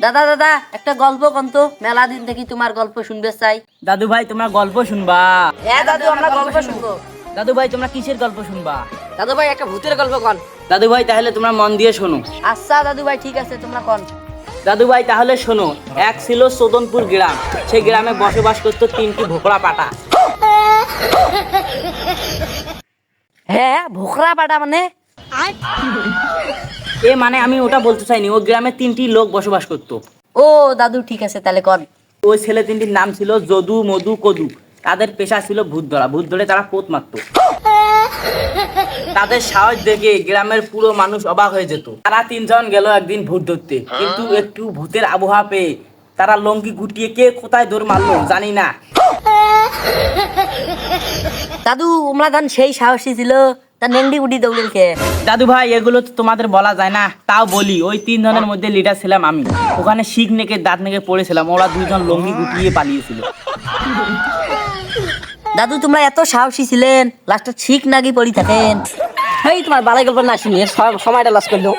দাদা দাদা একটা গল্প কন্ত, মেলা দিন থেকে তোমার গল্প শুনবে চাই। দাদু ভাই তোমরা গল্প শুনবা? হ্যাঁ দাদু, আমরা গল্প শুনবো। দাদু ভাই তোমরা কিসের গল্প শুনবা? দাদু ভাই একটা ভূতের গল্প কন। দাদু ভাই তাহলে তোমরা মন দিয়ে শোনো। আচ্ছা দাদু ভাই ঠিক আছে, তোমরা কন। দাদু ভাই তাহলে শোনো, এক ছিল সোদনপুর গ্রাম। সেই গ্রামে বসবাস করতো তিনটি ভোকরা পাটা। হ্যাঁ ভোকরা পাটা মানে? এ মানে আমি ওটা বলতে চাইনি, ওই গ্রামে তিনটি লোক বসবাস করতো। ও দাদু ঠিক আছে তাহলে কন। ওই ছেলে তিনটির নাম ছিল যদু, মধু, কদু। তাদের পেশা ছিল ভূত ধরা। ভূত ধরে তারা পোত মারত। তাদের সাহস দেখে গ্রামের পুরো মানুষ অবাক হয়ে যেত। তারা তিনজন গেল একদিন ভূত ধরতে, কিন্তু একটু ভূতের আবহাওয়া পেয়ে তারা লঙ্গি গুটিয়ে কে কোথায় দৌড় মারলো জানি না। দাদু ওমরা ধান সেই সাহসী ছিল, তা নেন্ডি উডি দৌড়েল কে? দাদু ভাই এগুলো তো তোমাদের বলা যায় না, তাও বলি। ওই তিনজনের মধ্যে লিডার ছিলাম আমি। ওখানে শিখ নেকে দাঁত নেকে পড়েছিলাম, ওরা দুইজন লঙ্গি গুটিয়ে পালিয়েছিল। দাদু তোমরা এত সাহসী ছিলেন, লাস্টে ঠিক নাকি পড়ি থাকেন। এই তোমার বালাই গল্প না শুনিয়ে সময়টা লস করলো।